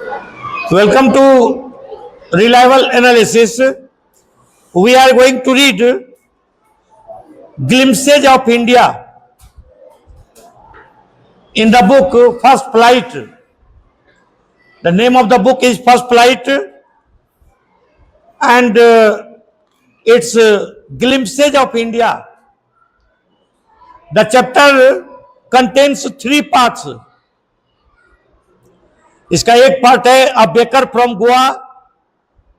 Welcome to Reliable Analysis. We are going to read Glimpses of India in the book First Flight. The name of the book is First Flight, and it's Glimpses of India. The chapter contains 3 parts. इसका एक part है a baker from Goa,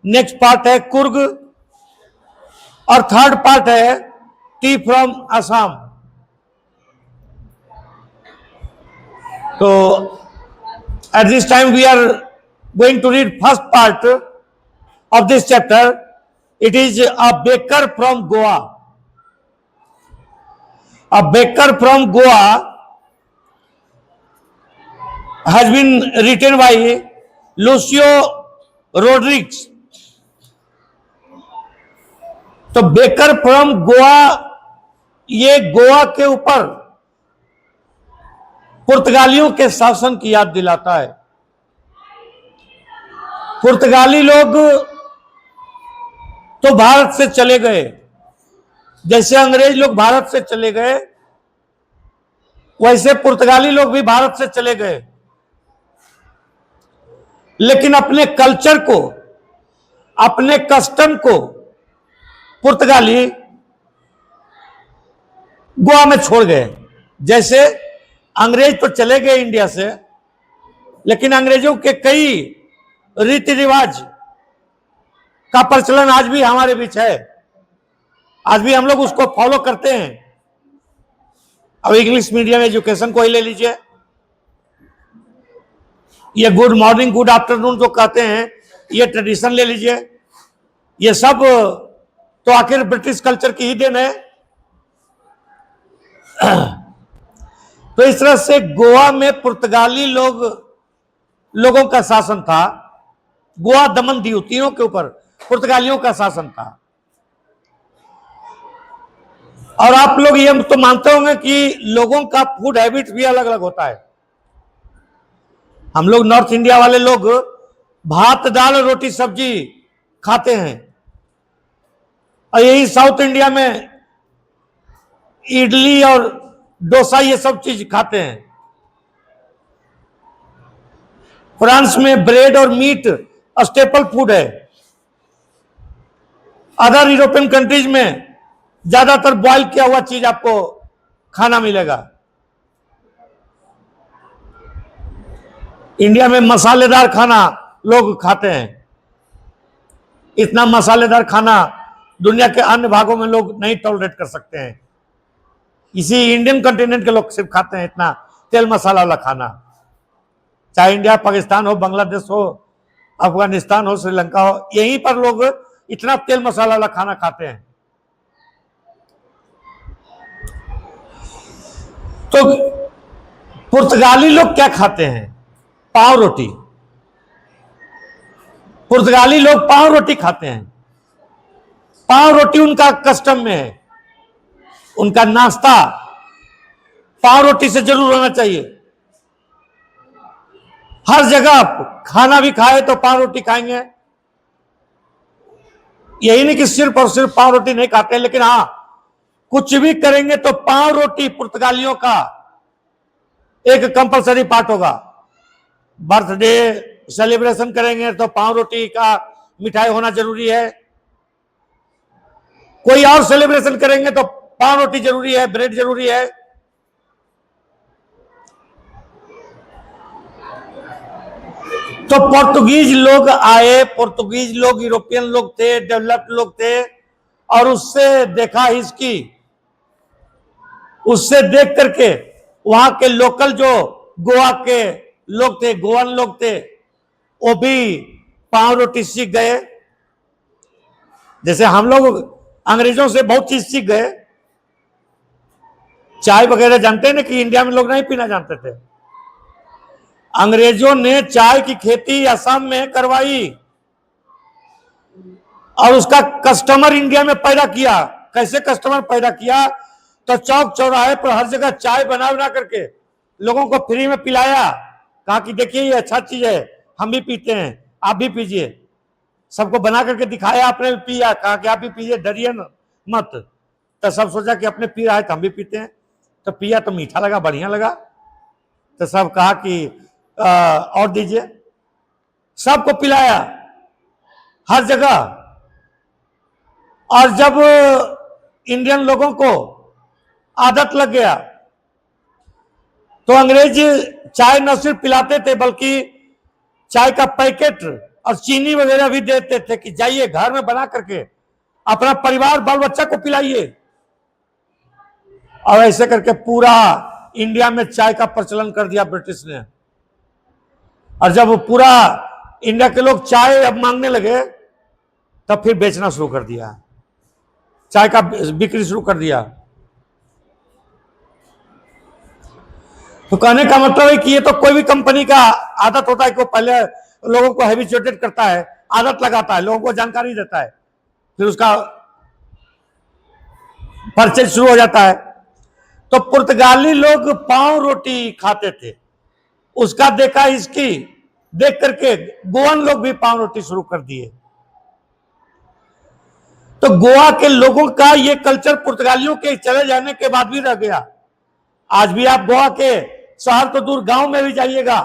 next part है कुर्ग, और third part है T from Assam. तो at this time we are going to read first part of this chapter. It is a baker from Goa. A baker from Goa has been written by Lucio Rodriguez. तो baker from Goa, ये गोवा के ऊपर पुर्तगालियों के शासन की याद दिलाता है. पुर्तगाली लोग तो भारत से चले गए, जैसे अंग्रेज लोग भारत से चले गए वैसे पुर्तगाली लोग भी भारत से चले गए, लेकिन अपने कल्चर को, अपने कस्टम को पुर्तगाली गोवा में छोड़ गए. जैसे अंग्रेज तो चले गए इंडिया से, लेकिन अंग्रेजों के कई रीति रिवाज का प्रचलन आज भी हमारे बीच है. आज भी हम लोग उसको फॉलो करते हैं. अब इंग्लिश मीडियम एजुकेशन को ही ले लीजिए, ये गुड मॉर्निंग गुड आफ्टरनून जो कहते हैं, ये ट्रेडिशन ले लीजिए. ये सब तो आखिर ब्रिटिश कल्चर की ही देन है. तो इस तरह से गोवा में पुर्तगाली लोगों का शासन था. गोवा, दमन, दीव तीनों के ऊपर पुर्तगालियों का शासन था. और आप लोग ये तो मानते होंगे कि लोगों का फूड हैबिट भी अलग अलग होता है. हम लोग नॉर्थ इंडिया वाले लोग भात दाल रोटी सब्जी खाते हैं, और यही साउथ इंडिया में इडली और डोसा ये सब चीज खाते हैं. फ्रांस में ब्रेड और मीट स्टेपल फूड है. अदर यूरोपियन कंट्रीज में ज्यादातर बॉयल किया हुआ चीज आपको खाना मिलेगा. इंडिया में मसालेदार खाना लोग खाते हैं. इतना मसालेदार खाना दुनिया के अन्य भागों में लोग नहीं टॉलरेट कर सकते हैं. इसी इंडियन कॉन्टिनेंट के लोग सिर्फ खाते हैं इतना तेल मसाला वाला खाना. चाहे इंडिया, पाकिस्तान हो, बांग्लादेश हो, अफगानिस्तान हो, श्रीलंका हो, यहीं पर लोग इतना तेल मसाला वाला खाना खाते हैं. तो पुर्तगाली लोग क्या खाते हैं? पाव रोटी. पुर्तगाली लोग पाव रोटी खाते हैं. पाव रोटी उनका कस्टम में है. उनका नाश्ता पाव रोटी से जरूर होना चाहिए. हर जगह आप खाना भी खाए तो पाव रोटी खाएंगे. यही नहीं कि सिर्फ और सिर्फ पाव रोटी नहीं खाते हैं, लेकिन हाँ, कुछ भी करेंगे तो पाव रोटी पुर्तगालियों का एक कंपलसरी पार्ट होगा. बर्थडे सेलिब्रेशन करेंगे तो पाव रोटी का मिठाई होना जरूरी है. कोई और सेलिब्रेशन करेंगे तो पाव रोटी जरूरी है, ब्रेड जरूरी है. तो पोर्तुगीज लोग आए. पोर्तुगीज लोग यूरोपियन लोग थे, डेवलप्ड लोग थे, और उससे देखा हिस्ट्री, उससे देख करके वहां के लोकल जो गोवा के लोग थे, गोवन लोग थे, वो भी पाव रोटी सीख गए. जैसे हम लोग अंग्रेजों से बहुत चीज सीख गए. चाय वगैरह जानते हैं ना कि इंडिया में लोग नहीं पीना जानते थे. अंग्रेजों ने चाय की खेती असम में करवाई और उसका कस्टमर इंडिया में पैदा किया. कैसे कस्टमर पैदा किया? तो चौक चौराहे पर हर जगह चाय बना बना करके लोगों को फ्री में पिलाया. कहा कि देखिए ये अच्छा चीज है, हम भी पीते हैं, आप भी पीजिए। सबको बना करके दिखाया, आपने भी पिया, कहा कि आप भी पीजिए, डरिए मत। तो सब सोचा कि अपने पी रहा है तो हम भी पीते हैं। तो पिया तो मीठा लगा, बढ़िया लगा। तो सब कहा कि और दीजिए। सबको पिलाया हर जगह। और जब इंडियन लोगों को आदत लग गया तो अंग्रेज चाय न सिर्फ पिलाते थे बल्कि चाय का पैकेट और चीनी वगैरह भी देते थे कि जाइए घर में बना करके अपना परिवार बाल बच्चा को पिलाइए। और ऐसे करके पूरा इंडिया में चाय का प्रचलन कर दिया ब्रिटिश ने। और जब पूरा इंडिया के लोग चाय अब मांगने लगे तब फिर बेचना शुरू कर दिया, चाय का बिक्री शुरू कर दिया। तो कहने का मतलब है कि ये तो कोई भी कंपनी का आदत होता है कि वो पहले लोगों को हैबिचुएटेड करता है, आदत लगाता है, लोगों को जानकारी देता है, फिर उसका परचेज शुरू हो जाता है। तो पुर्तगाली लोग पाव रोटी खाते थे, उसका देखा इसकी देख करके गोवन लोग भी पाव रोटी शुरू कर दिए। तो गोवा के लोगों का ये कल्चर पुर्तगालियों के चले जाने के बाद भी रह गया। आज भी आप गोवा के शहर तो दूर गांव में भी जाइएगा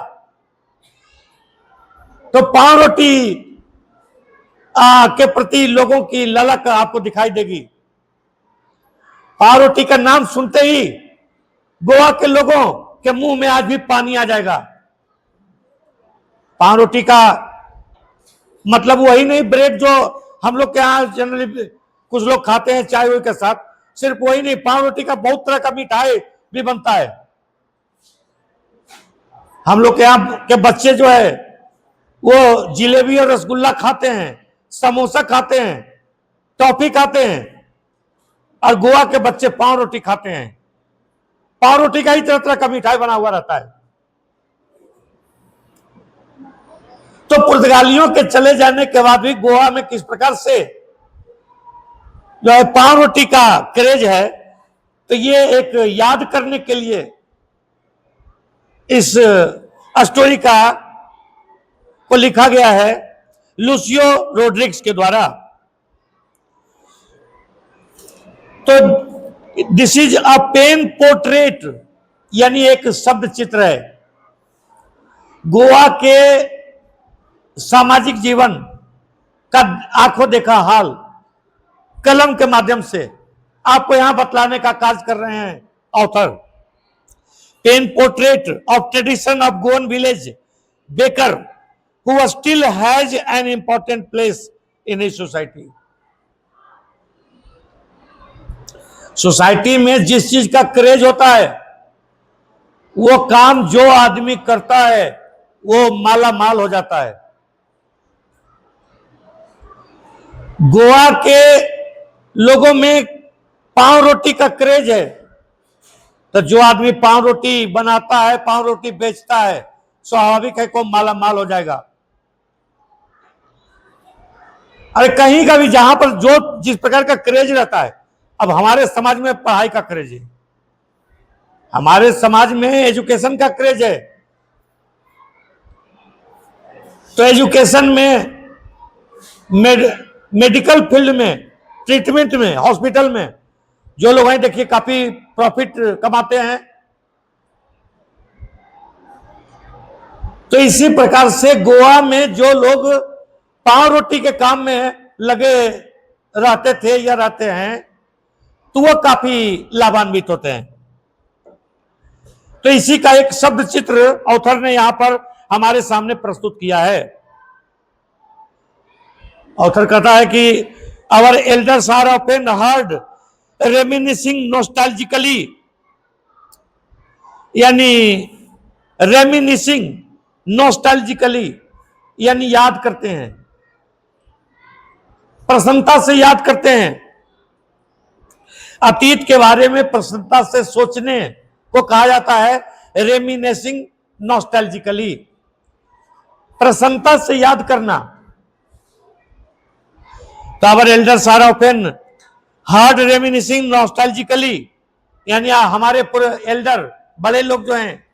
तो पाव रोटी के प्रति लोगों की ललक आपको दिखाई देगी। पाव रोटी का नाम सुनते ही गोवा के लोगों के मुंह में आज भी पानी आ जाएगा। पाव रोटी का मतलब वही नहीं ब्रेड जो हम लोग के यहाँ जनरली कुछ लोग खाते हैं चाय के साथ, सिर्फ वही नहीं, पाव रोटी का बहुत तरह का मिठाई भी बनता है। हम लोग के यहाँ के बच्चे जो है वो जिलेबी और रसगुल्ला खाते हैं, समोसा खाते हैं, टॉफी खाते हैं, और गोवा के बच्चे पाव रोटी खाते हैं। पाव रोटी का ही तरह तरह का मिठाई बना हुआ रहता है। तो पुर्तगालियों के चले जाने के बाद भी गोवा में किस प्रकार से जो है पाव रोटी का क्रेज है, तो ये एक याद करने के लिए इस स्टोरी को लिखा गया है लुसियो रोड्रिग्स के द्वारा। तो this is a pen portrait, यानी एक शब्द चित्र है गोवा के सामाजिक जीवन का आंखों देखा हाल कलम के माध्यम से आपको यहां बतलाने का कार्य कर रहे हैं author. Pen portrait of tradition of Goan village baker who still has an important place in his society. Society में जिस चीज का क्रेज होता है वो काम जो आदमी करता है वो माला माल हो जाता है। गोवा के लोगों में पाव रोटी का क्रेज है, तो जो आदमी पाव रोटी बनाता है, पाव रोटी बेचता है, स्वाभाविक है को माला माल हो जाएगा। अरे कहीं का भी जहां पर जो जिस प्रकार का क्रेज रहता है, अब हमारे समाज में पढ़ाई का क्रेज है, हमारे समाज में एजुकेशन का क्रेज है, तो एजुकेशन में मेडिकल फील्ड में, ट्रीटमेंट में, हॉस्पिटल में जो लोग हैं देखिए काफी प्रॉफिट कमाते हैं। तो इसी प्रकार से गोवा में जो लोग पाव रोटी के काम में लगे रहते थे या रहते हैं तो वो काफी लाभान्वित होते हैं। तो इसी का एक शब्द चित्र ऑथर ने यहां पर हमारे सामने प्रस्तुत किया है। ऑथर कहता है कि our elders are often heard reminiscing nostalgically, यानी रेमिनिसिंग नॉस्टैल्जिकली यानी याद करते हैं, प्रसन्नता से याद करते हैं। अतीत के बारे में प्रसन्नता से सोचने को कहा जाता है रेमिनिसिंग नॉस्टैल्जिकली, प्रसन्नता से याद करना। तो our elders are often hard reminiscing nostalgically, यानी हमारे पूरे एल्डर बड़े लोग जो हैं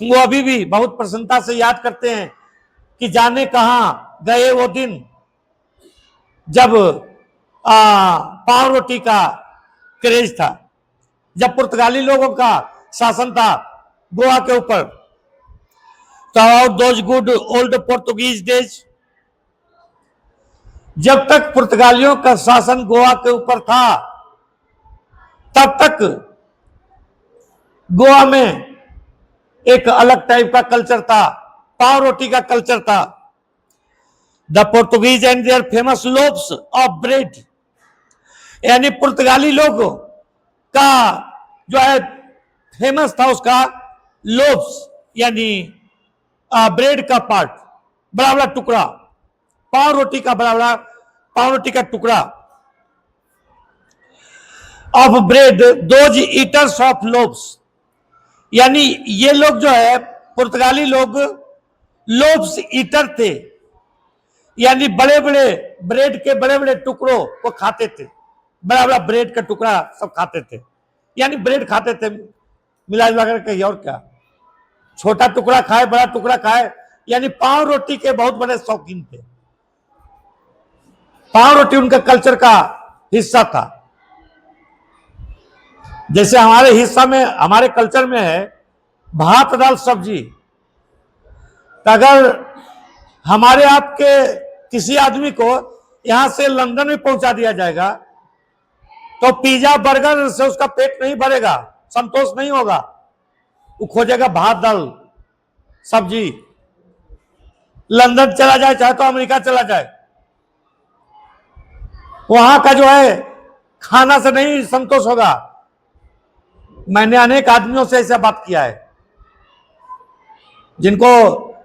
वो अभी भी बहुत प्रसन्नता से याद करते हैं कि जाने कहां गए वो दिन जब पाव रोटी का क्रेज था, जब पुर्तगाली लोगों का शासन था गोवा के ऊपर। तो those good old Portuguese days, जब तक पुर्तगालियों का शासन गोवा के ऊपर था तब तक गोवा में एक अलग टाइप का कल्चर था, पाव रोटी का कल्चर था। The Portuguese and their famous loaves of bread, यानी पुर्तगाली लोगों का जो है फेमस था उसका लोव्स, यानी ब्रेड का पार्ट, बड़ा बड़ा टुकड़ा, पाव रोटी का बड़ा बड़ा पाव रोटी का टुकड़ा of bread, those eaters of loaves, यानी ये लोग जो है पुर्तगाली लोग लोव्स ईटर थे, यानी बड़े बड़े ब्रेड के बड़े बड़े टुकड़ों को खाते थे, बड़ा बड़ा ब्रेड का टुकड़ा सब खाते थे, यानी ब्रेड खाते थे मिला जुला कर कहीं और क्या, छोटा टुकड़ा खाए बड़ा टुकड़ा खाए, यानी पाव रोटी के बहुत बड़े शौकीन थे। पाव रोटी उनका कल्चर का हिस्सा था। जैसे हमारे हिस्सा में, हमारे कल्चर में है भात दाल सब्जी। तो अगर हमारे आपके किसी आदमी को यहां से लंदन में पहुंचा दिया जाएगा तो पिज्जा बर्गर से उसका पेट नहीं भरेगा, संतोष नहीं होगा, वो खोजेगा भात दाल सब्जी। लंदन चला जाए चाहे तो अमेरिका चला जाए, वहां का जो है खाना से नहीं संतोष होगा। मैंने अनेक आदमियों से ऐसा बात किया है, जिनको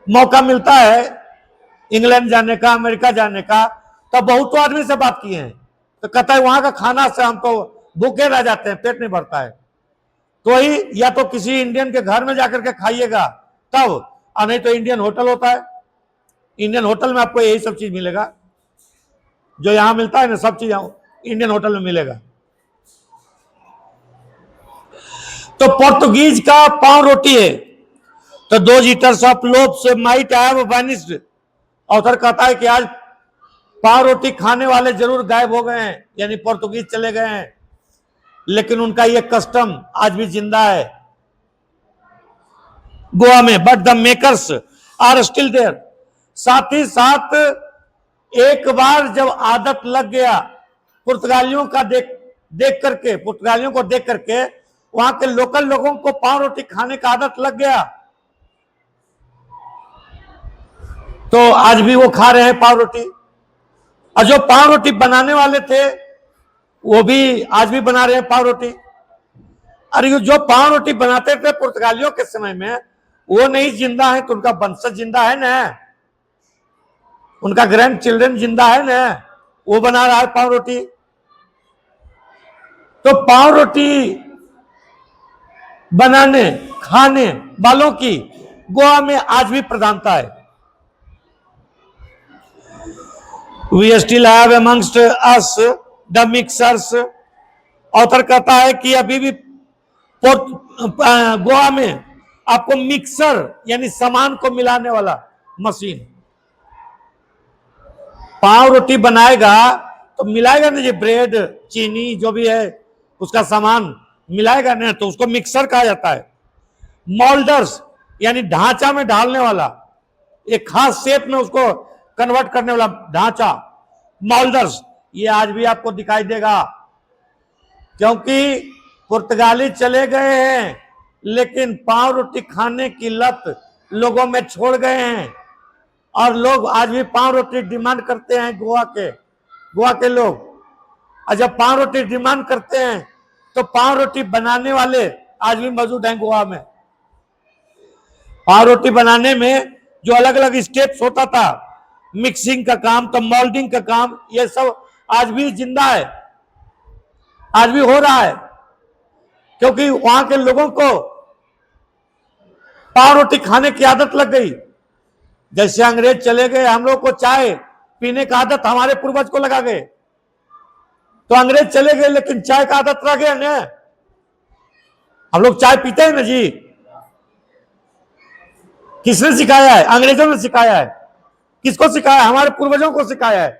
मौका मिलता है इंग्लैंड जाने का, अमेरिका जाने का, तो बहुत आदमी से बात किए हैं, तो कहता है वहां का खाना से हम तो भूखे रह जाते हैं, पेट नहीं भरता है। तो ही या तो किसी इंडियन के घर में जाकर के खाइएगा तब, और नहीं तो इंडियन होटल होता है, इंडियन होटल में आपको यही सब चीज मिलेगा जो यहां मिलता है ना, सब चीज इंडियन होटल में मिलेगा। तो पोर्तुगीज का पाव रोटी है, तो दो eaters of loaves might have vanished. Author कहता है कि आज पाव रोटी खाने वाले जरूर गायब हो गए हैं, यानी पोर्तुगीज चले गए हैं, लेकिन उनका यह कस्टम आज भी जिंदा है गोवा में। But the makers are still there. साथ ही साथ एक बार जब आदत लग गया पुर्तगालियों का देख करके, पुर्तगालियों को देख करके वहां के लोकल लोगों को पाव रोटी खाने का आदत लग गया, तो आज भी वो खा रहे हैं पाव रोटी। और जो पाव रोटी बनाने वाले थे वो भी आज भी बना रहे हैं पाव रोटी। अरे जो पाव रोटी बनाते थे पुर्तगालियों के समय में, वो नहीं जिंदा है तो उनका वंशज जिंदा है ना, उनका ग्रैंड चिल्ड्रन जिंदा है ना, वो बना रहा है पाव रोटी। तो पाव रोटी बनाने खाने वालों की गोवा में आज भी प्रधानता है। We still have amongst us the mixers। Author कहता है कि अभी भी गोवा में आपको मिक्सर यानी सामान को मिलाने वाला मशीन, पाव रोटी बनाएगा तो मिलाएगा ना, ये ब्रेड चीनी जो भी है उसका सामान मिलाएगा ना, तो उसको मिक्सर कहा जाता है। मोल्डर्स यानी ढांचा में डालने वाला, एक खास शेप में उसको कन्वर्ट करने वाला ढांचा, मोल्डर्स, ये आज भी आपको दिखाई देगा। क्योंकि पुर्तगाली चले गए हैं लेकिन पाव रोटी खाने की लत लोगों में छोड़ गए हैं, और लोग आज भी पाव रोटी डिमांड करते हैं गोवा के लोग। और जब पाव रोटी डिमांड करते हैं तो पाव रोटी बनाने वाले आज भी मौजूद हैं गोवा में। पाव रोटी बनाने में जो अलग अलग स्टेप्स होता था, मिक्सिंग का काम, तो मोल्डिंग का काम, ये सब आज भी जिंदा है, आज भी हो रहा है, क्योंकि वहां के लोगों को पाव रोटी खाने की आदत लग गई। जैसे अंग्रेज चले गए, हम लोग को चाय पीने का आदत हमारे पूर्वज को लगा गए, तो अंग्रेज चले गए लेकिन चाय का आदत रह गया ना, हम लोग चाय पीते हैं ना जी। किसने सिखाया है? अंग्रेजों ने सिखाया है। किसको सिखाया? हमारे पूर्वजों को सिखाया है,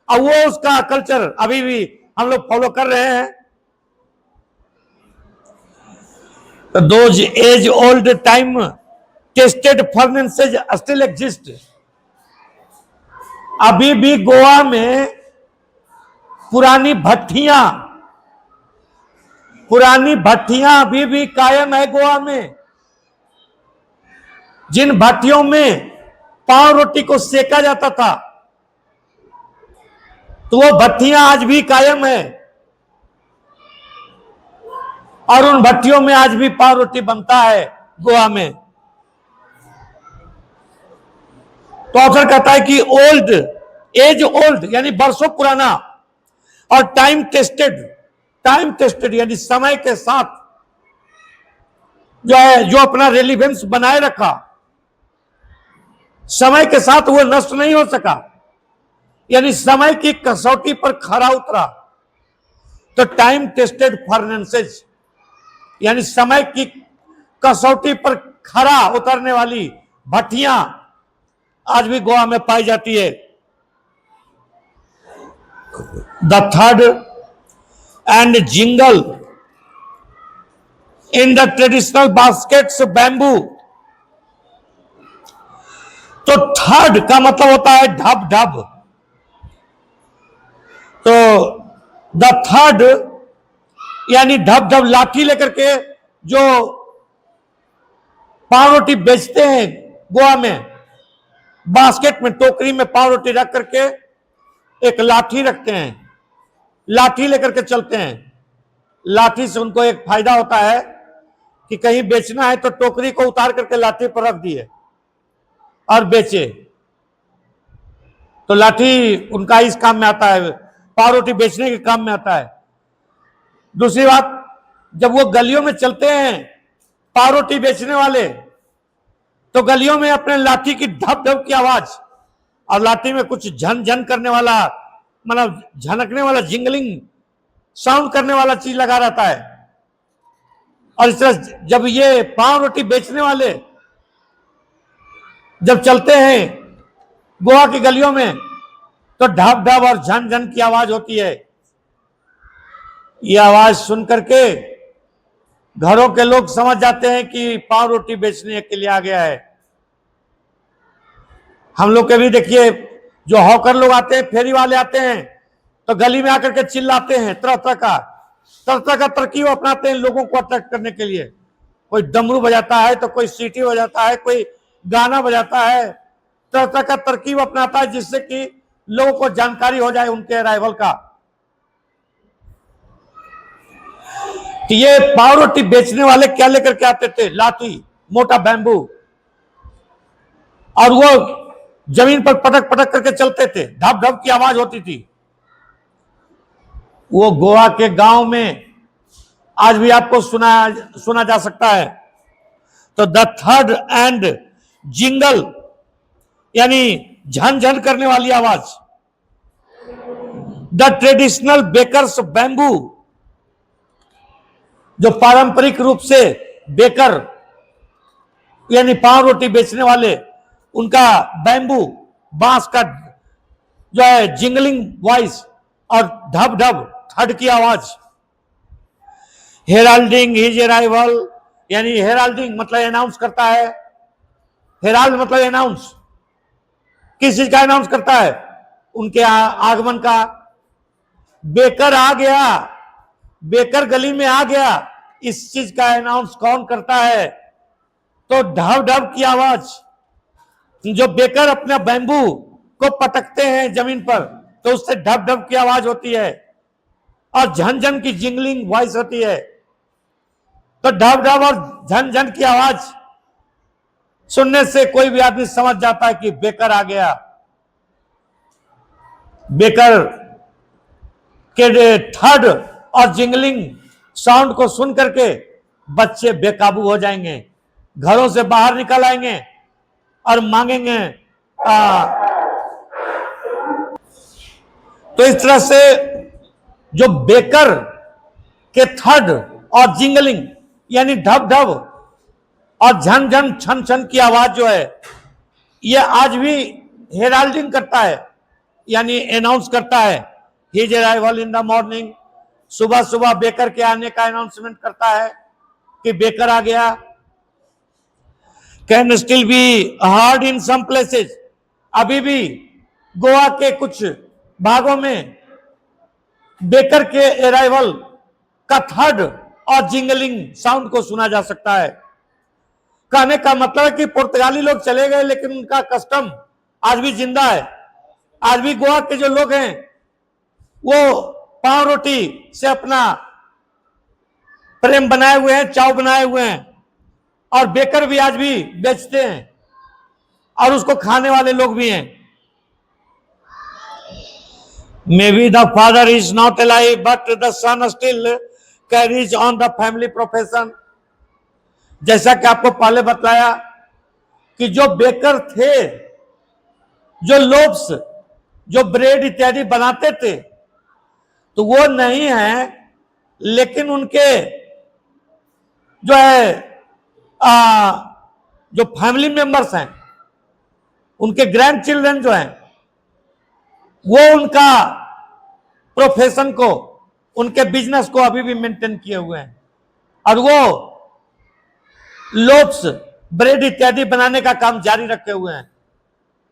और वो उसका कल्चर अभी भी हम लोग फॉलो कर रहे हैं। तो those age old time tested furnaces still exist. अभी भी गोवा में पुरानी भट्टियां अभी भी कायम है गोवा में। जिन भट्टियों में पाव रोटी को सेका जाता था, तो वो भट्टियां आज भी कायम है, और उन भट्टियों में आज भी पाव रोटी बनता है गोवा में। तो ऑथर कहता है कि ओल्ड एज ओल्ड यानी बरसों पुराना, और टाइम टेस्टेड यानी समय के साथ जो है, जो अपना रेलिवेंस बनाए रखा, समय के साथ वो नष्ट नहीं हो सका, यानी समय की कसौटी पर खरा उतरा। तो टाइम टेस्टेड फर्नेसेज यानी समय की कसौटी पर खरा उतरने वाली भट्टियां आज भी गोवा में पाई जाती है। The third and jingle in the traditional baskets bamboo. तो थर्ड का मतलब होता है ढब ढब। तो द थर्ड यानी ढब ढब, लाठी लेकर के जो पाव रोटी बेचते हैं गोवा में, बास्केट में, टोकरी में पाव रोटी रख करके एक लाठी रखते हैं, लाठी लेकर के चलते हैं। लाठी से उनको एक फायदा होता है कि कहीं बेचना है तो टोकरी को उतार करके लाठी पर रख दिए और बेचे। तो लाठी उनका इस काम में आता है, पाव रोटी बेचने के काम में आता है। दूसरी बात, जब वो गलियों में चलते हैं पाव रोटी बेचने वाले, तो गलियों में अपने लाठी की धप धप की आवाज और लाठी में कुछ झन झन करने वाला, मतलब झनकने वाला, जिंगलिंग साउंड करने वाला चीज लगा रहता है। और इस तरह जब ये पाव रोटी बेचने वाले जब चलते हैं गोवा की गलियों में, तो ढब ढब और झन झन की आवाज होती है। ये आवाज सुन करके घरों के लोग समझ जाते हैं कि पाव रोटी बेचने के लिए आ गया है। हम लोग के भी देखिए, जो हॉकर लोग आते हैं, फेरी वाले आते हैं, तो गली में आकर के चिल्लाते हैं, तरह तरह का तरकीब अपनाते हैं लोगों को अट्रैक्ट करने के लिए। कोई डमरू बजाता है, तो कोई सीटी बजाता है, कोई गाना बजाता है, तरह तरह का तरकीब अपनाता है, जिससे कि लोगों को जानकारी हो जाए उनके अराइवल का। तो ये पाव रोटी बेचने वाले क्या लेकर के आते थे? लाठी, मोटा बैम्बू, और वो जमीन पर पटक पटक करके चलते थे, ढप ढप की आवाज होती थी। वो गोवा के गांव में आज भी आपको सुना जा सकता है। तो द थर्ड एंड जिंगल यानी झन झन करने वाली आवाज, द ट्रेडिशनल बेकर्स बैम्बू, जो पारंपरिक रूप से बेकर यानी पाव रोटी बेचने वाले, उनका बैम्बू, बांस का जो है जिंगलिंग वॉइस और ढब ढब थर्ड की आवाज। हेराल्डिंग हिज अराइवल यानी हेराल्डिंग मतलब अनाउंस करता है। हेराल्ड मतलब अनाउंस, किस चीज का अनाउंस करता है? उनके आगमन का। बेकर आ गया, बेकर गली में आ गया, इस चीज का अनाउंस कौन करता है? तो ढब ढब की आवाज। जो बेकर अपना बैम्बू को पटकते हैं जमीन पर, तो उससे ढब ढब की आवाज होती है, और झन झन की जिंगलिंग वॉइस होती है। तो ढब ढब और झन झन की आवाज सुनने से कोई भी आदमी समझ जाता है कि बेकर आ गया। बेकर के थर्ड और जिंगलिंग साउंड को सुन करके बच्चे बेकाबू हो जाएंगे, घरों से बाहर निकल आएंगे और मांगेंगे। तो इस तरह से जो बेकर के थर्ड और जिंगलिंग यानी ढब ढब और झन झन छन छन की आवाज जो है, ये आज भी हेराल्डिंग करता है, यानी अनाउंस करता है his arrival in the morning. सुबह सुबह बेकर के आने का अनाउंसमेंट करता है कि बेकर आ गया। Can still be heard in some places, अभी भी गोवा के कुछ भागों में बेकर के अराइवल का थर्ड और जिंगलिंग साउंड को सुना जा सकता है। कहने का मतलब है कि पुर्तगाली लोग चले गए लेकिन उनका कस्टम आज भी जिंदा है। आज भी गोवा के जो लोग हैं वो पाव रोटी से अपना प्रेम बनाए हुए हैं, चाव बनाए हुए हैं, और बेकर भी आज भी बेचते हैं और उसको खाने वाले लोग भी हैं। Maybe the father is not alive but the son still carries on the family profession. जैसा कि आपको पहले बताया कि जो बेकर थे, जो लोब्स, जो ब्रेड इत्यादि बनाते थे, तो वो नहीं है, लेकिन उनके जो है जो फैमिली मेंबर्स हैं, उनके ग्रैंड चिल्ड्रन जो हैं, वो उनका प्रोफेशन को, उनके बिजनेस को अभी भी मेंटेन किए हुए हैं और वो लोब्स, ब्रेड इत्यादि बनाने का काम जारी रखे हुए हैं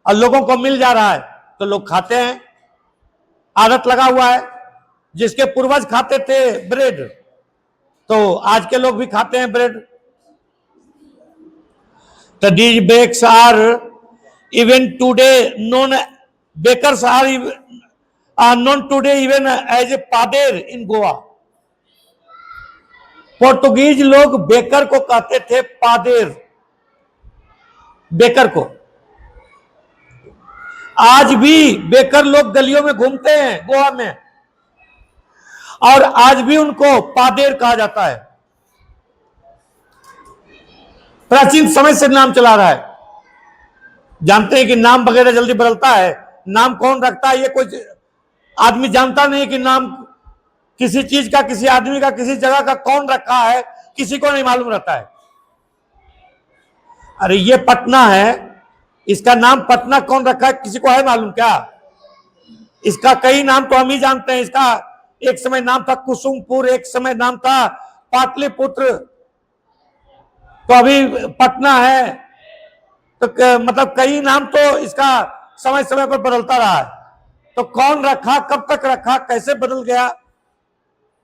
और लोगों को मिल जा रहा है तो लोग खाते हैं। आदत लगा हुआ है, जिसके पूर्वज खाते थे ब्रेड, तो आज के लोग भी खाते हैं ब्रेड। तो these bakes are even today known, bakers are known today even as a pader in Goa। Portuguese लोग बेकर को कहते थे पादेर, बेकर को। आज भी बेकर लोग गलियों में घूमते हैं गोवा में और आज भी उनको पादेर कहा जाता है। प्राचीन समय से नाम चला रहा है। जानते हैं कि नाम वगैरह जल्दी बदलता है, नाम कौन रखता है ये कोई आदमी जानता नहीं कि नाम किसी चीज का, किसी आदमी का, किसी जगह का कौन रखा है, किसी को नहीं मालूम रहता है। अरे ये पटना है, इसका नाम पटना कौन रखा है किसी को है मालूम क्या? इसका कई नाम तो हम ही जानते हैं। इसका एक समय नाम था कुसुमपुर, एक समय नाम था पाटलिपुत्र, तो अभी पटना है। तो मतलब कई नाम तो इसका समय समय पर बदलता रहा है। तो कौन रखा, कब तक रखा, कैसे बदल गया,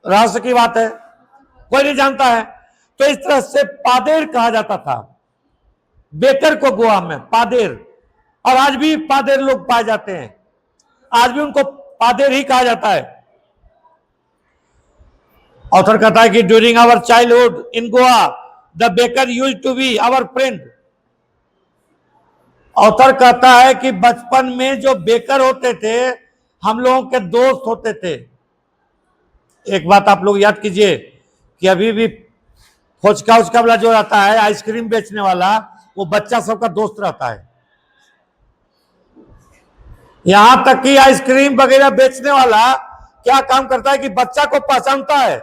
रहस्य की बात है, कोई नहीं जानता है। तो इस तरह से पादेर कहा जाता था बेकर को गोवा में, पादेर। और आज भी पादेर लोग पाए जाते हैं, आज भी उनको पादेर ही कहा जाता है। ऑथर कहता है कि during our childhood in Goa the baker used to be our friend. Author कहता है कि बचपन में जो बेकर होते थे हम लोगों के दोस्त होते थे। एक बात आप लोग याद कीजिए कि अभी भी फोचका उचका वाला जो रहता है, आइसक्रीम बेचने वाला, वो बच्चा सबका दोस्त रहता है। यहां तक कि आइसक्रीम वगैरह बेचने वाला क्या काम करता है कि बच्चा को पहचानता है,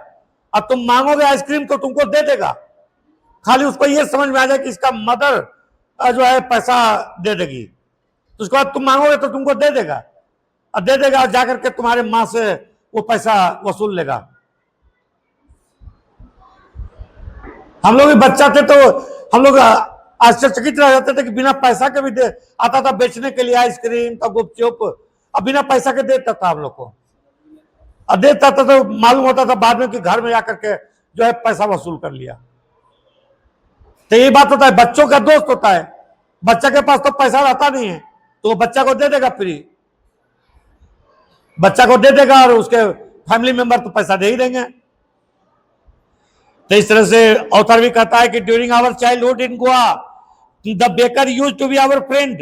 अब तुम मांगोगे आइसक्रीम तो तुमको दे देगा, खाली उसको ये समझ में आ जाए कि इसका मदर जो है पैसा दे देगी, तो उसके बाद तुम मांगोगे तो तुमको दे देगा और जाकर के तुम्हारे मां से वो पैसा वसूल लेगा। हम लोग भी बच्चा थे तो हम लोग आश्चर्यचकित रह जाते थे कि बिना पैसा के भी दे आता था बेचने के लिए आइसक्रीम, तो गुपचुप, अब बिना पैसा के देता था हम लोग को, और देता था तो मालूम होता था बाद में कि घर में जाकर के जो है पैसा वसूल कर लिया। तो ये बात होता है, बच्चों का दोस्त होता है। बच्चा के पास तो पैसा रहता नहीं है तो वो बच्चा को दे देगा फ्री, बच्चा को दे देगा और उसके फैमिली मेंबर तो पैसा दे ही देंगे। तो इस तरह से ऑथर भी कहता है कि during our childhood in Goa the baker used to be our friend,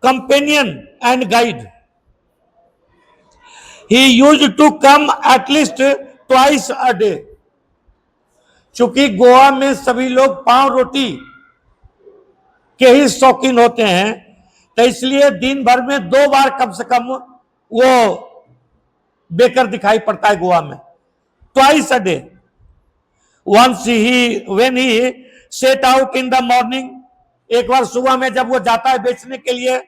companion and guide. He used to come at least twice a day. चूंकि गोवा में सभी लोग पाव रोटी के ही शौकीन होते हैं, तो इसलिए दिन भर में 2 बार कम से कम वो बेकर दिखाई पड़ता है गोवा में, twice a day. Once he when he set out in the morning, एक बार सुबह में जब वो जाता है बेचने के लिए,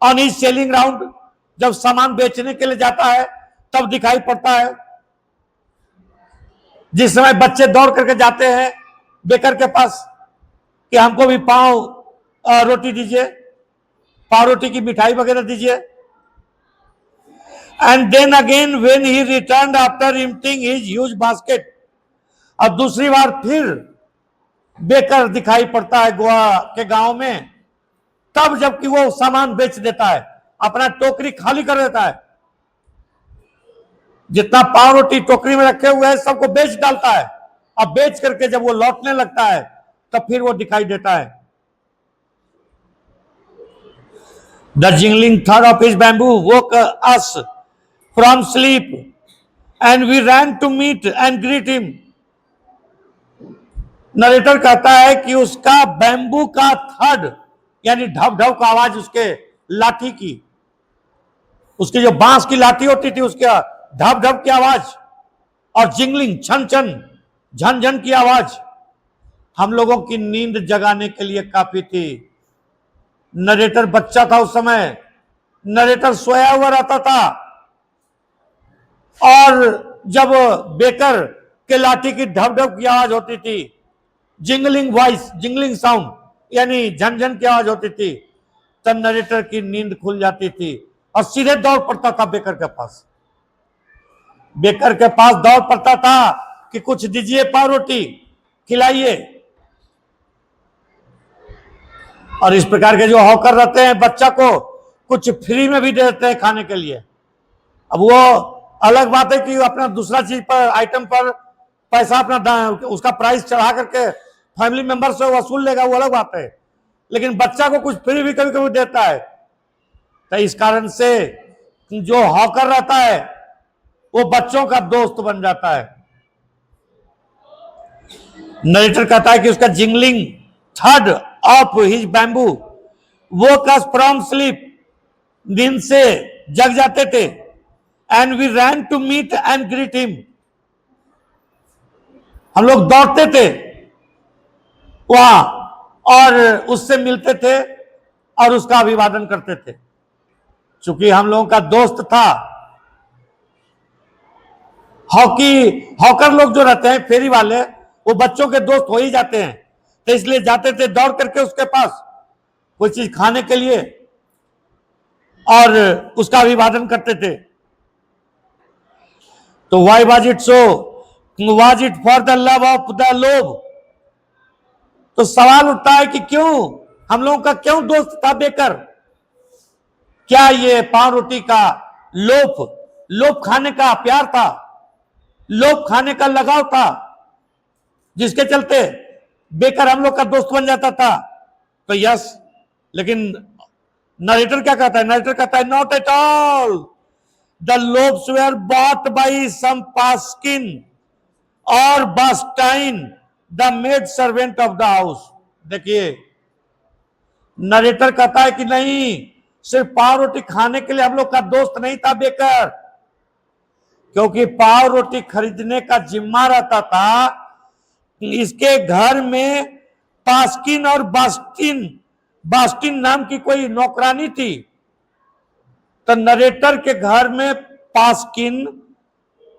ऑन हिज सेलिंग राउंड, जब सामान बेचने के लिए जाता है तब दिखाई पड़ता है। जिस समय बच्चे दौड़ करके जाते हैं बेकर के पास कि हमको भी पाव रोटी दीजिए, पाव रोटी की मिठाई वगैरह दीजिए। And then again when he returned after emptying his huge basket, अब दूसरी बार फिर बेकर दिखाई पड़ता है गोवा के गांव में, तब जबकि वो सामान बेच देता है, अपना टोकरी खाली कर देता है, जितना पाव रोटी टोकरी में रखे हुए हैं सबको बेच डालता है। अब बेच करके जब वो लौटने लगता है तब फिर वो दिखाई देता है। द जिंगलिंग थर्ड of his bamboo woke us from sleep and we ran to meet and greet him. Narrator कहता है कि उसका बैम्बू का थर्ड यानी ढब ढब का आवाज, उसके लाठी की, उसकी जो बांस की लाठी होती थी उसका ढब ढब की आवाज और जिंगलिंग छन छन झन झन की आवाज हम लोगों की नींद जगाने के लिए काफी थी। नरेटर बच्चा था उस समय, नरेटर सोया हुआ रहता था और जब बेकर के लाठी की ढब ढब की आवाज होती थी, जिंगलिंग वॉइस, जिंगलिंग साउंड यानी झनझन की आवाज होती थी, तब नरेटर की नींद खुल जाती थी और सीधे दौड़ पड़ता था बेकर के पास। बेकर के पास दौड़ पड़ता था कि कुछ दीजिए, पाव रोटी खिलाइए। और इस प्रकार के जो हॉकर रहते हैं बच्चा को कुछ फ्री में भी दे देते हैं खाने के लिए। अब वो अलग बात है कि अपना दूसरा चीज पर, आइटम पर पैसा अपना उसका प्राइस चढ़ा करके फैमिली मेंबर से वसूल लेगा, वो अलग बात है, लेकिन बच्चा को कुछ फ्री भी कभी कभी देता है। तो इस कारण से जो हॉकर रहता है वो बच्चों का दोस्त बन जाता है। नरेटर कहता है कि उसका जिंगलिंग थर्ड of his bamboo woke us from sleep, नींद से जग जाते थे, and we ran to meet and greet him, हम लोग दौड़ते थे वहां और उससे मिलते थे और उसका अभिवादन करते थे। चूंकि हम लोगों का दोस्त था, हॉकर लोग जो रहते हैं फेरी वाले, वो बच्चों के दोस्त हो ही जाते हैं, तो इसलिए जाते थे दौड़ करके उसके पास कोई चीज खाने के लिए और उसका अभिवादन करते थे। तो why was it so, was it for the love of the लोभ? तो सवाल उठता है कि क्यों हम लोगों का क्यों दोस्त था बेकर? क्या ये पाव रोटी का लोभ खाने का प्यार था, लोभ खाने का लगाव था, जिसके चलते बेकर हम लोग का दोस्त बन जाता था? तो यस, लेकिन नरेटर क्या कहता है? नरेटर कहता है not at all, the loaves were bought by some पास्किन और बास्टाइन the maid servant of the house. देखिए, नरेटर कहता है कि नहीं, सिर्फ पाव रोटी खाने के लिए हम लोग का दोस्त नहीं था बेकर, क्योंकि पाव रोटी खरीदने का जिम्मा रहता था। इसके घर में पास्किन और बास्टिन नाम की कोई नौकरानी थी, तो नरेटर के घर में पास्किन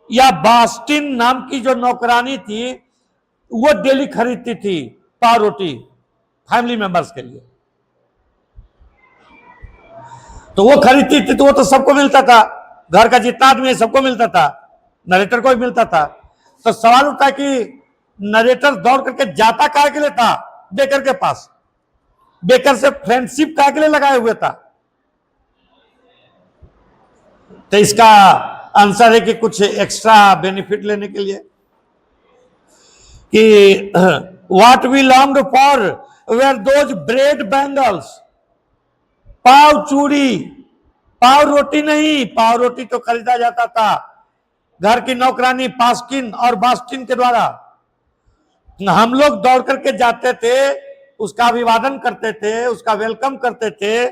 या बास्टिन नाम की जो नौकरानी थी वो डेली खरीदती थी पाव रोटी फैमिली मेंबर्स के लिए। तो वो खरीदती थी तो वो तो सबको मिलता था, घर का जितना आदमी है सबको मिलता था, नरेटर को भी मिलता था। तो सवाल उठता है कि नरेटर दौड़ करके जाता काहे के लिए था बेकर के पास? बेकर से फ्रेंडशिप काहे के लिए लगाए हुए था? तो इसका आंसर है कि कुछ एक्स्ट्रा बेनिफिट लेने के लिए, कि what we longed for were those bread bangles, pav चूड़ी, पाव रोटी नहीं, पाव रोटी तो खरीदा जाता था घर की नौकरानी पास्किन और बास्टिन के द्वारा। हम लोग दौड़ करके जाते थे, उसका अभिवादन करते थे, उसका वेलकम करते थे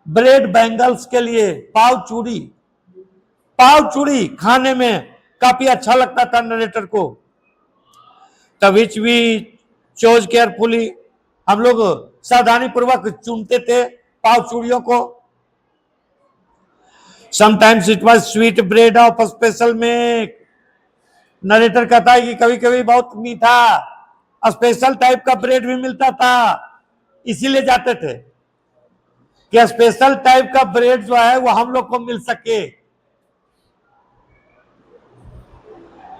ब्रेड बैंगल्स के लिए, पाव चूड़ी खाने में काफी अच्छा लगता था नरेटर को। The which we chose carefully, हम लोग सावधानी पूर्वक चुनते थे पाव चूड़ियों को। Sometimes it was sweet bread of special milk. Narrator कहता है कि कभी कभी बहुत मीठा स्पेशल टाइप का ब्रेड भी मिलता था, इसीलिए जाते थे कि स्पेशल टाइप का ब्रेड जो है वो हम लोग को मिल सके।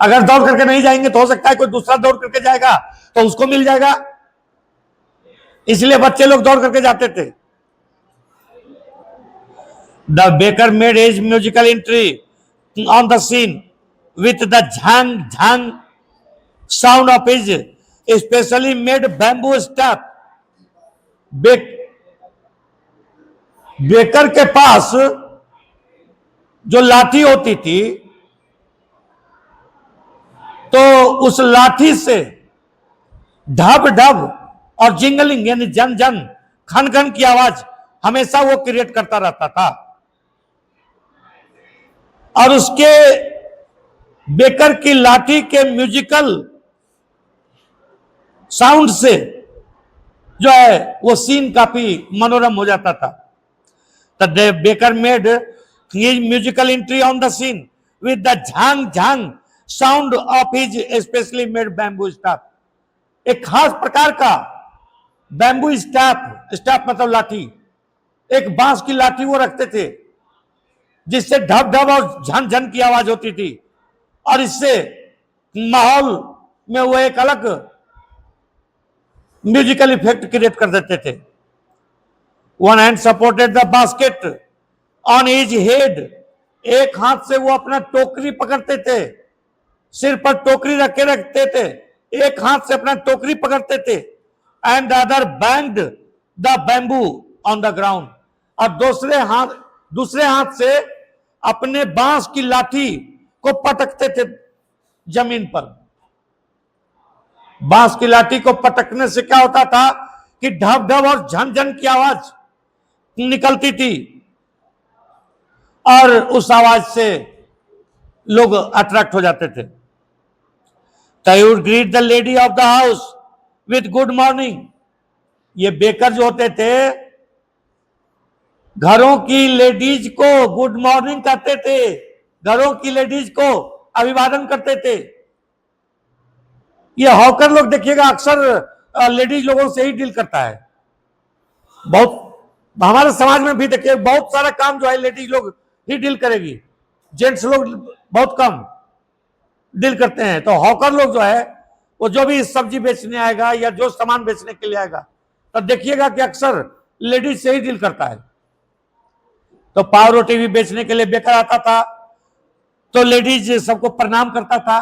अगर दौड़ करके नहीं जाएंगे तो हो सकता है कोई दूसरा दौड़ करके जाएगा तो उसको मिल जाएगा, इसलिए बच्चे लोग दौड़ करके जाते थे। The baker made his musical entry on the scene with the zhang zhang sound of his specially made bamboo staff. Baker के पास जो लाठी होती थी तो उस लाठी से ढब ढब और जिंगलिंग यानी जन जन खन खन की आवाज हमेशा वो क्रिएट करता रहता था। और उसके बेकर की लाठी के म्यूजिकल साउंड से जो है वो सीन काफी मनोरम हो जाता था। तो baker made his musical entry on the scene with the झांग झांग sound of his specially made bamboo staff. एक खास प्रकार का बैम्बू स्टाफ, स्टाफ मतलब लाठी, एक बांस की लाठी वो रखते थे जिससे ढब ढब और झन झन की आवाज होती थी, और इससे माहौल में वो एक अलग म्यूजिकल इफेक्ट क्रिएट कर देते थे। One hand supported the basket on his head. एक हाथ से वो अपना टोकरी पकड़ते थे, सिर पर टोकरी रखे रखते थे, एक हाथ से अपना टोकरी पकड़ते थे। And the other banged the bamboo on the ground. और दूसरे हाथ से अपने बांस की लाठी को पटकते थे जमीन पर। बांस की लाठी को पटकने से क्या होता था कि ढब ढब और झन झन की आवाज निकलती थी, और उस आवाज से लोग अट्रैक्ट हो जाते थे। They would greet the lady of the house with good morning. ये बेकर जो होते थे घरों की लेडीज को गुड मॉर्निंग कहते थे, घरों की लेडीज को अभिवादन करते थे। ये हॉकर लोग देखिएगा अक्सर लेडीज लोगों से ही डील करता है। बहुत हमारे समाज में भी देखिए बहुत सारा काम जो है लेडीज लोग ही डील करेगी, जेंट्स लोग बहुत कम डील करते हैं। तो हॉकर लोग जो है वो जो भी सब्जी बेचने आएगा या जो सामान बेचने के लिए आएगा तो देखिएगा कि अक्सर लेडीज से ही डील करता है। तो पाव रोटी भी बेचने के लिए बेकर आता था तो लेडीज सबको प्रणाम करता था।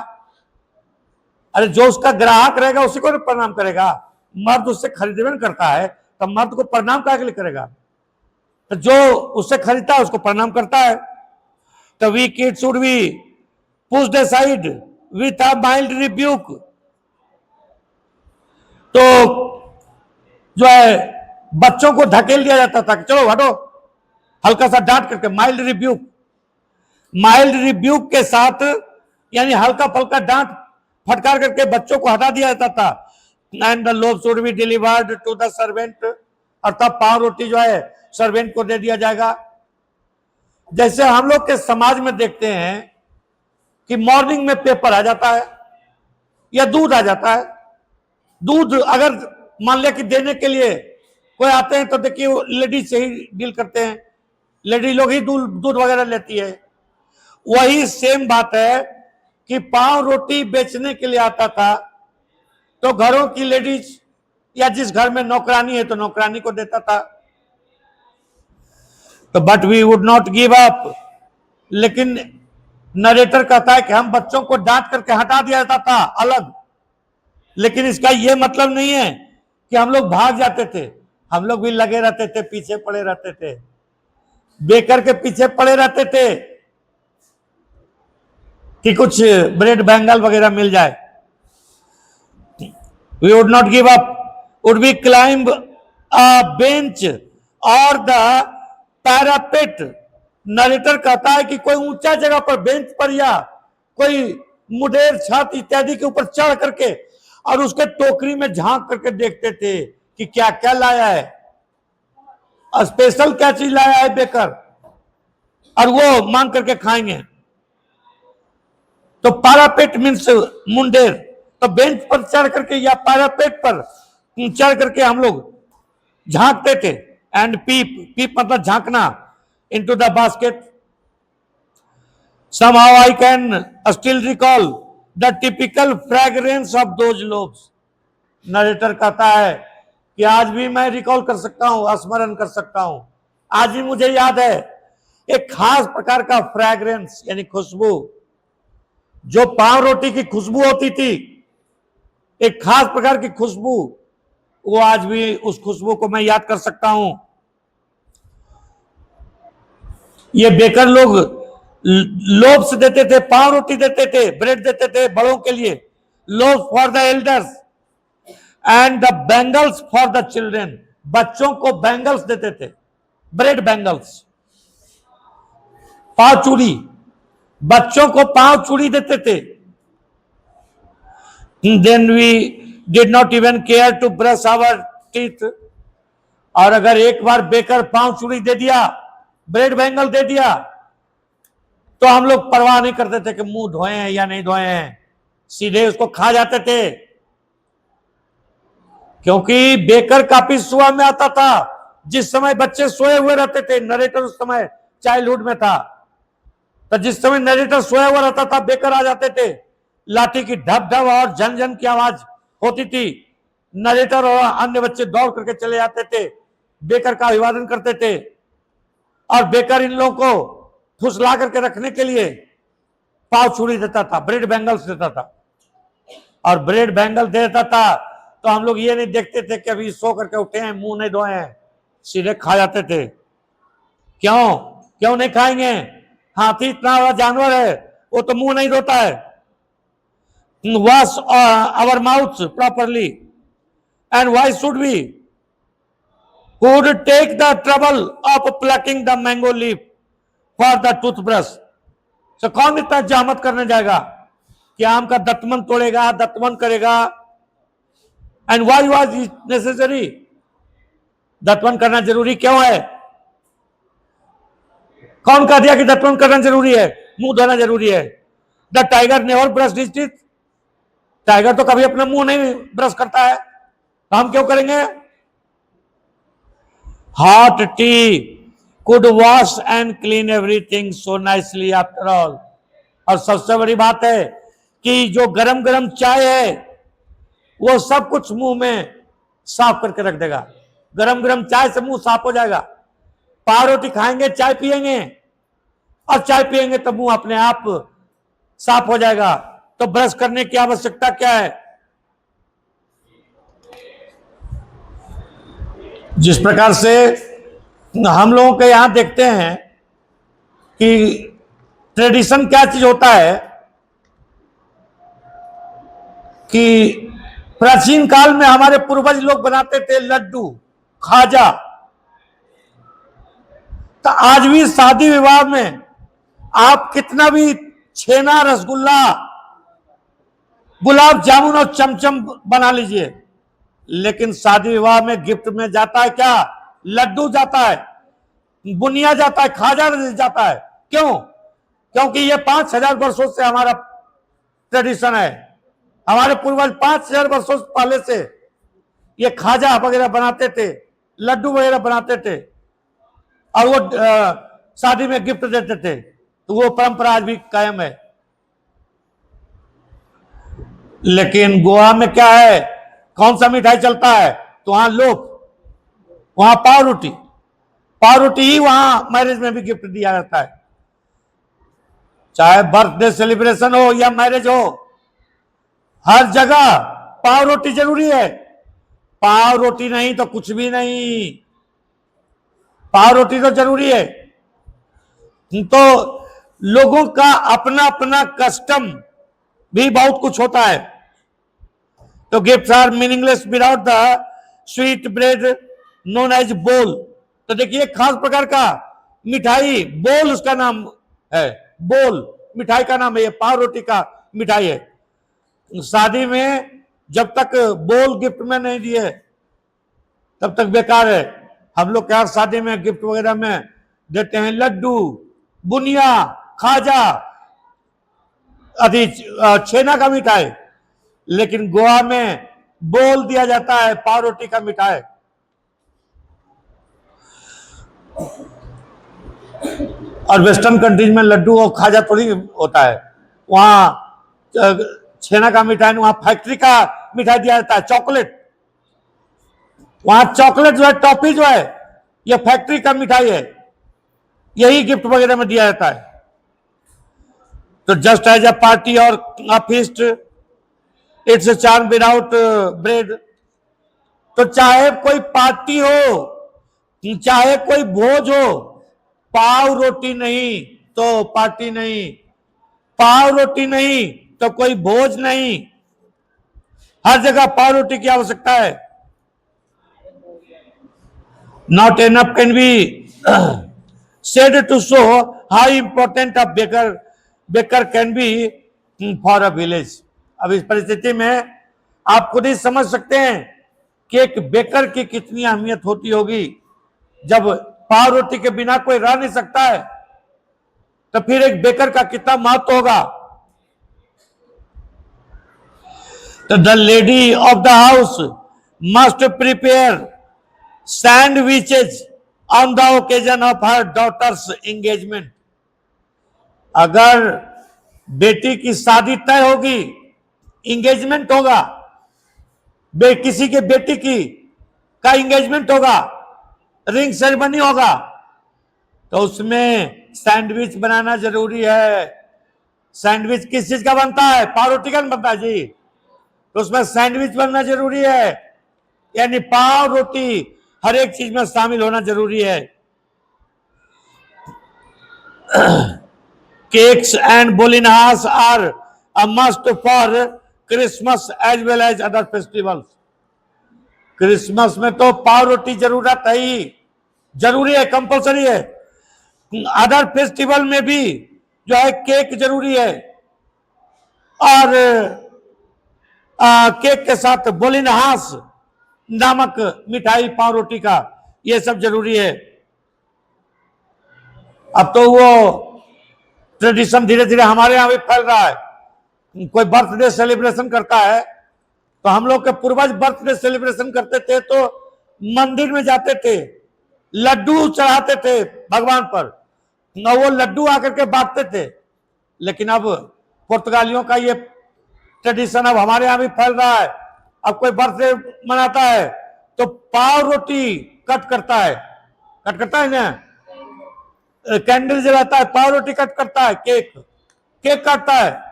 अरे जो उसका ग्राहक रहेगा उसी को प्रणाम करेगा, मर्द उससे खरीदने करता है तो मर्द को प्रणाम क्या के लिए करेगा, तो जो उससे खरीदता है उसको प्रणाम करता है। तो we kids should be pushed aside with a mild rebuke. तो जो है बच्चों को धकेल दिया जाता था कि चलो हटो, हल्का सा डांट करके, माइल्ड रिब्यूक। माइल्ड रिब्यूक के साथ यानी हल्का फल्का डांट फटकार करके बच्चों को हटा दिया जाता था। And the loaf should be delivered to the servant. और तब पाव रोटी जो है सर्वेंट को दे दिया जाएगा। जैसे हम लोग के समाज में देखते हैं कि मॉर्निंग में पेपर आ जाता है या दूध आ जाता है। दूध अगर मान लिया कि देने के लिए कोई आते हैं तो देखिए लेडीज से ही डील करते हैं, लेडीज लोग ही दूध वगैरह लेती है। वही सेम बात है कि पाव रोटी बेचने के लिए आता था तो घरों की लेडीज या जिस घर में नौकरानी है तो नौकरानी को देता था। तो but we would not give up. लेकिन नरेटर कहता है कि हम बच्चों को डांट करके हटा दिया जाता था अलग, लेकिन इसका यह मतलब नहीं है कि हम लोग भाग जाते थे। हम लोग भी लगे रहते थे, पीछे पड़े रहते थे, बेकर के पीछे पड़े रहते थे कि कुछ ब्रेड बैंगल वगैरह मिल जाए। We would not give up, would be climb a bench और द पैरापेट। नरेटर कहता है कि कोई ऊंचा जगह पर बेंच पर या कोई मुडेर छत इत्यादि के ऊपर चढ़ करके और उसके टोकरी में झांक करके देखते थे कि क्या क्या लाया है। और स्पेशल क्या चीज लाया है बेकर, और वो मांग करके खाएंगे। तो पारापेट मीन्स मुंडेर, तो बेंच पर चढ़ करके या पारापेट पर चढ़ करके हम लोग झांकते थे। एंड पीप, पीप मतलब झांकना, into the basket. somehow I can still recall the typical fragrance of those loaves। Narrator कहता है कि आज भी मैं रिकॉल कर सकता हूं, स्मरण कर सकता हूं, आज भी मुझे याद है एक खास प्रकार का फ्रैग्रेंस यानी खुशबू, जो पाव रोटी की खुशबू होती थी, एक खास प्रकार की खुशबू, वो आज भी उस खुशबू को मैं याद कर सकता हूं। ये बेकर लोग लोब्स देते थे, पाव रोटी देते थे, ब्रेड देते थे बड़ों के लिए, lobes for the elders and the bangles for the children. बच्चों को बैंगल्स देते थे, ब्रेड बैंगल्स, पाव चूड़ी, बच्चों को पाव चूड़ी देते थे। Then we did not even care to brush our teeth. और अगर एक बार बेकर पाव चूड़ी दे दिया, ब्रेड बैंगल दे दिया, तो हम लोग परवाह नहीं करते थे कि मुंह धोए हैं या नहीं धोए हैं, सीधे उसको खा जाते थे। क्योंकि बेकर काफी सुबह में आता था, जिस समय बच्चे सोए हुए रहते थे। नरेटर उस समय चाइल्डहुड में था, तो जिस समय नरेटर सोया हुआ रहता था, बेकर आ जाते थे। लाठी की ढप ढप और झन झन की आवाज होती थी। नरेटर और अन्य बच्चे दौड़ करके चले जाते थे, बेकर का अभिवादन करते थे। और बेकर इन लोगों को फुसला करके रखने के लिए पाव छुरी देता था, ब्रेड बैंगल्स देता था। और ब्रेड बैंगल देता था तो हम लोग ये नहीं देखते थे कि अभी सो करके उठे हैं, मुंह नहीं धोए हैं, सीधे खा जाते थे। क्यों क्यों नहीं खाएंगे? हाथी इतना बड़ा जानवर है, वो तो मुंह नहीं धोता है। Wash our mouth properly and why should we would take the trouble of plucking the mango leaf for the toothbrush। तो कौन इतना जहमत करने जाएगा कि आम का दतमन तोड़ेगा, दतमन करेगा। And why was it necessary? दतमन करना जरूरी क्यों है? कौन कह दिया कि दतमन करना जरूरी है, मुंह धोना जरूरी है? The tiger never brush his teeth. Tiger तो कभी अपना मुंह नहीं ब्रश करता है, तो हम क्यों करेंगे? Hot T could wash and clean everything so nicely after all. और सबसे बड़ी बात है कि जो गरम गरम चाय है वो सब कुछ मुंह में साफ करके रख देगा। गरम गरम चाय से मुंह साफ हो जाएगा। पाव रोटी खाएंगे, चाय पिएंगे, और चाय पिएंगे तो मुंह अपने आप साफ हो जाएगा। तो ब्रश करने की आवश्यकता क्या है? जिस प्रकार से हम लोगों के यहां देखते हैं कि ट्रेडिशन क्या चीज होता है कि प्राचीन काल में हमारे पूर्वज लोग बनाते थे लड्डू, खाजा। तो आज भी शादी विवाह में आप कितना भी छेना, रसगुल्ला, गुलाब जामुन और चमचम बना लीजिए, लेकिन शादी विवाह में गिफ्ट में जाता है क्या? लड्डू जाता है, बुनिया जाता है, खाजा जाता है। क्यों? क्योंकि ये 5000 वर्षों से हमारा ट्रेडिशन है। हमारे पूर्वज 5000 वर्षों पहले से ये खाजा वगैरह बनाते थे, लड्डू वगैरह बनाते थे, और वो शादी में गिफ्ट देते थे। तो वो परंपरा आज भी कायम है। लेकिन गोवा में क्या है? कौन सा मिठाई चलता है? तो वहां लोग, वहां पाव रोटी, पाव रोटी ही वहां मैरिज में भी गिफ्ट दिया जाता है। चाहे बर्थडे सेलिब्रेशन हो या मैरिज हो, हर जगह पाव रोटी जरूरी है। पाव रोटी नहीं तो कुछ भी नहीं। पाव रोटी तो जरूरी है। तो लोगों का अपना अपना कस्टम भी बहुत कुछ होता है। तो gifts are meaningless without the sweet bread known as बोल। तो देखिए खास प्रकार का मिठाई, बोल उसका नाम है, बोल मिठाई का नाम है। ये पाव रोटी का मिठाई है। शादी में जब तक बोल गिफ्ट में नहीं दिए तब तक बेकार है। हम लोग क्या शादी में गिफ्ट वगैरह में देते हैं लड्डू, बुनिया, खाजा, अभी छेना का मिठाई, लेकिन गोवा में बोल दिया जाता है पाव रोटी का मिठाई। और वेस्टर्न कंट्रीज में लड्डू और खाजा थोड़ी होता है, वहां छेना का मिठाई, वहां फैक्ट्री का मिठाई दिया जाता है, चॉकलेट। वहां चॉकलेट जो है, टॉफी जो है, यह फैक्ट्री का मिठाई है, यही गिफ्ट वगैरह में दिया जाता है। तो जस्ट एज अ पार्टी और अ feast, it's a charm without bread. तो चाहे कोई पार्टी हो, चाहे कोई भोज हो, पाव रोटी नहीं तो पार्टी नहीं, पाव रोटी नहीं तो कोई भोज नहीं। हर जगह पाव रोटी की आवश्यकता है। Not enough can be said to show how important a baker can be for a village। अब इस परिस्थिति में आप खुद ही समझ सकते हैं कि एक बेकर की कितनी अहमियत होती होगी। जब पाव रोटी के बिना कोई रह नहीं सकता है, तो फिर एक बेकर का कितना महत्व होगा। तो the lady of the house must prepare sandwiches on the occasion of her daughter's engagement. अगर बेटी की शादी तय होगी, एंगेजमेंट होगा, किसी के बेटी की का एंगेजमेंट होगा, रिंग सेरेमनी होगा, तो उसमें सैंडविच बनाना जरूरी है। सैंडविच किस चीज का बनता है? पाव रोटी का बनता है जी। तो उसमें सैंडविच बनना जरूरी है, यानी पाव रोटी हर एक चीज में शामिल होना जरूरी है। केक्स एंड बोलिनहास are a must for Christmas as well as other festivals. Christmas में तो पाव रोटी जरूरत है ही, जरूरी है, कंपल्सरी है। अदर फेस्टिवल में भी जो है केक जरूरी है, और केक के साथ बोलिनहास नामक मिठाई पाव रोटी का, ये सब जरूरी है। अब तो वो ट्रेडिशन धीरे धीरे हमारे यहां भी फैल रहा है। कोई बर्थडे सेलिब्रेशन करता है, तो हम लोग के पूर्वज बर्थडे सेलिब्रेशन करते थे तो मंदिर में जाते थे, लड्डू चढ़ाते थे भगवान पर, वो लड्डू आकर के बांटते थे। लेकिन अब पुर्तगालियों का ये ट्रेडिशन अब हमारे यहां भी फैल रहा है। अब कोई बर्थडे मनाता है तो पाव रोटी कट करता है, कट करता है ना, कैंडल जलाता है, पाव रोटी कट करता है, केक केक काटता है।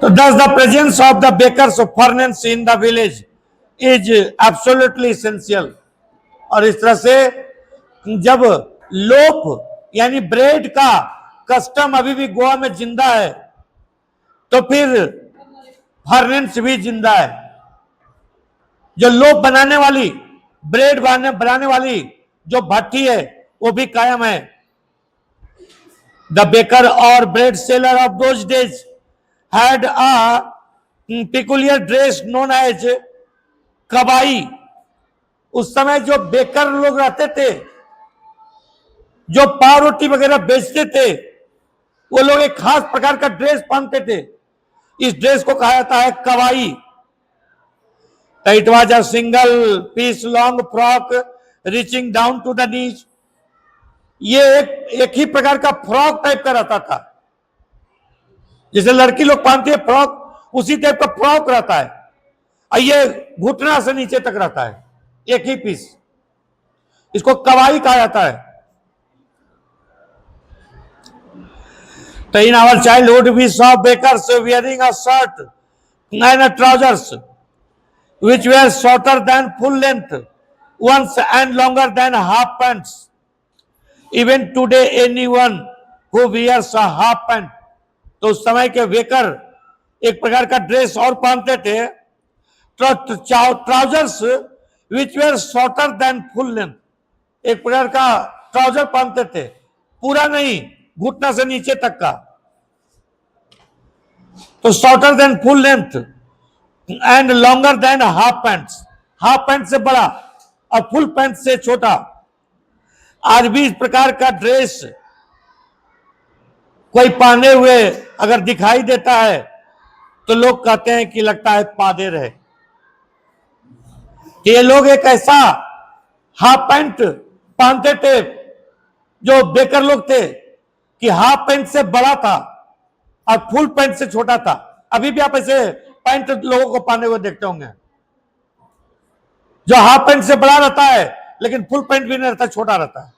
तो thus the presence of the bakers of furnace in the village is absolutely essential। और इस तरह से जब लोफ यानी ब्रेड का कस्टम अभी भी गोवा में जिंदा है, तो फिर फर्नेंस भी जिंदा है। जो लोफ बनाने वाली, ब्रेड बनाने वाली जो भट्टी है, वो भी कायम है। द बेकर और bread seller of those days had a peculiar dress known as कबाई। उस समय जो बेकर लोग रहते थे, जो पाव रोटी वगैरह बेचते थे, वो लोग एक खास प्रकार का ड्रेस पहनते थे। इस ड्रेस को कहा जाता है कबाई। It was a single piece long frock reaching down to the knees. ये एक ही प्रकार का फ्रॉक टाइप का रहता था, जैसे लड़की लोग पहनती है फ्रॉक, उसी टाइप का फ्रॉक रहता है, और ये घुटना से नीचे तक रहता है, एक ही पीस। इसको कवाई कहा जाता है। तो in our childhood we saw bakers wearing a shirt and a trousers which were shorter than full length ones and longer than half pants। Even today anyone who wears a half pant, तो उस समय के baker एक प्रकार का dress और पहनते थे, trousers which where shorter than full length. एक प्रकार का ट्राउजर पहनते थे, पूरा नहीं, घुटना से नीचे तक का, तो shorter than full length. And longer than half pant, half pant से बड़ा और फुल पैंट से छोटा। आज भी इस प्रकार का ड्रेस कोई पहने हुए अगर दिखाई देता है तो लोग कहते हैं कि लगता है पादेर है। कि ये लोग एक ऐसा हाफ पैंट पहनते थे, जो बेकर लोग थे, कि हाफ पैंट से बड़ा था और फुल पैंट से छोटा था। अभी भी आप ऐसे पैंट लोगों को पहने हुए देखते होंगे, जो हाफ पैंट से बड़ा रहता है लेकिन फुल पैंट भी नहीं रहता, छोटा रहता है।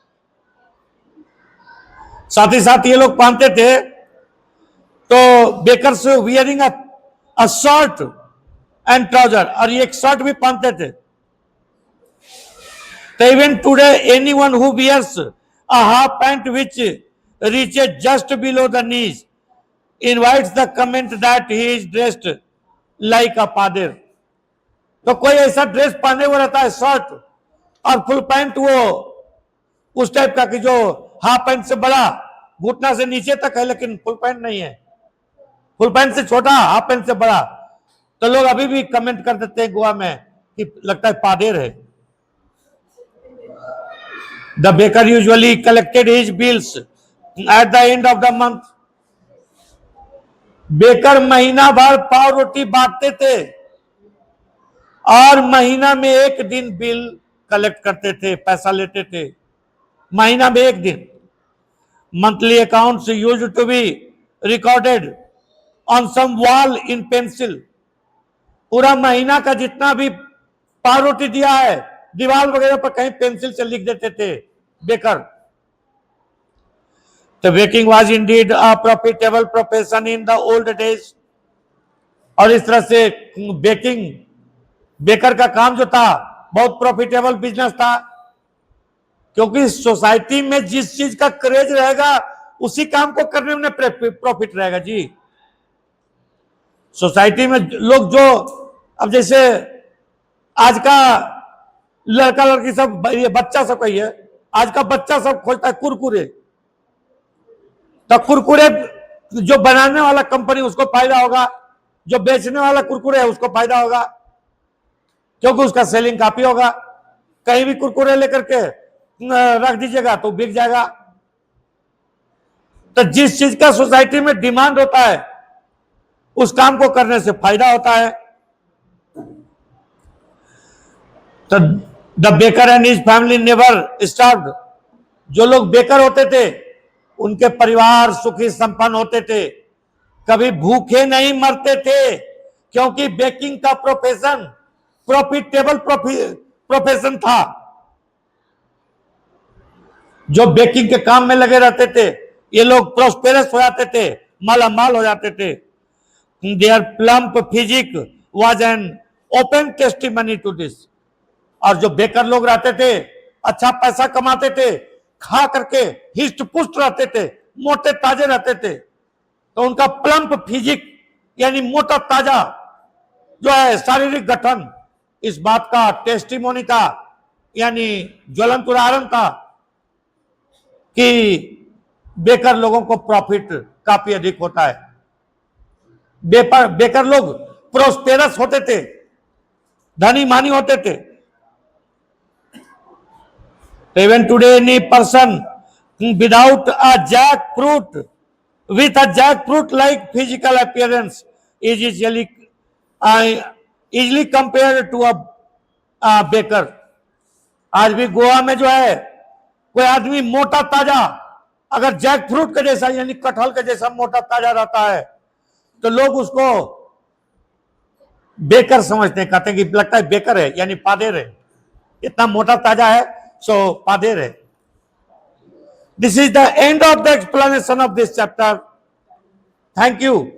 साथ ही साथ ये लोग पहनते थे तो bakers wearing a shirt and trouser, और ये एक शर्ट भी पहनते थे। तो even today anyone who wears a half pant which reaches just below the knees invites the comment that he is dressed like a पादेर। तो कोई ऐसा ड्रेस पहने हुए रहता है, शर्ट और फुल पैंट, वो उस टाइप का कि जो हाफ पैंट से बड़ा घुटना से नीचे तक है लेकिन फुल पैंट नहीं है, फुल पैंट से छोटा हाफ पैंट से बड़ा। तो लोग अभी भी कमेंट कर देते हैं गोवा में कि लगता है पादेर है। The baker usually collected his bills at the end of the month. Baker महीना भर पाव रोटी बांटते थे और महीना में एक दिन बिल कलेक्ट करते थे, पैसा लेते थे, महीना में एक दिन। Monthly accounts used to be recorded on some wall in pencil. पूरा महीना का जितना भी पाव रोटी दिया है दीवार वगैरह पर कहीं पेंसिल से लिख देते थे बेकर। तो baking was indeed a profitable profession in the old days. और इस तरह से बेकर का काम जो था बहुत प्रॉफिटेबल बिजनेस था, क्योंकि सोसाइटी में जिस चीज का क्रेज रहेगा उसी काम को करने में प्रॉफिट रहेगा जी। सोसाइटी में लोग जो, अब जैसे आज का लड़का लड़की सब, ये बच्चा सब कहिए, आज का बच्चा सब खोजता है कुरकुरे। तो कुरकुरे जो बनाने वाला कंपनी उसको फायदा होगा, जो बेचने वाला कुरकुरे है उसको फायदा होगा, क्योंकि उसका सेलिंग काफी होगा। कहीं भी कुरकुरे लेकर के रख दीजिएगा तो बिक जाएगा। तो जिस चीज का सोसाइटी में डिमांड होता है उस काम को करने से फायदा होता है। तो the baker and his family never starved. जो लोग बेकर होते थे उनके परिवार सुखी संपन्न होते थे, कभी भूखे नहीं मरते थे, क्योंकि बेकिंग का प्रोफेशन प्रॉफिटेबल प्रोफेशन था। जो बेकिंग के काम में लगे रहते थे ये लोग प्रोस्पेरस हो जाते थे, मालामाल हो जाते थे। Their plump physique was an open testimony to this. और जो बेकर लोग रहते थे अच्छा पैसा कमाते थे, खा करके हिस्ट पुष्ट रहते थे, मोटे ताजे रहते थे, तो उनका प्लम्प फिजिक यानी मोटा ताजा जो है शारीरिक गठन, इस बात का टेस्टिमोनी था, यानी ज्वलंत उदाहरण था कि बेकर लोगों को प्रॉफिट काफी अधिक होता है। बेकर लोग प्रोस्पेरस होते थे, धनी मानी होते थे। Even today, any person without a jackfruit, with a jackfruit-like physical appearance, is easily compared to a baker. आज भी गोवा में जो है कोई आदमी मोटा ताजा अगर जैक फ्रूट के जैसा यानी कटहल के जैसा मोटा ताजा रहता है तो लोग उसको बेकर समझते हैं, कहते हैं कि लगता है बेकर है यानी पादेर है, इतना मोटा ताजा है सो पादेर है। This is the end of the explanation of this chapter. Thank you.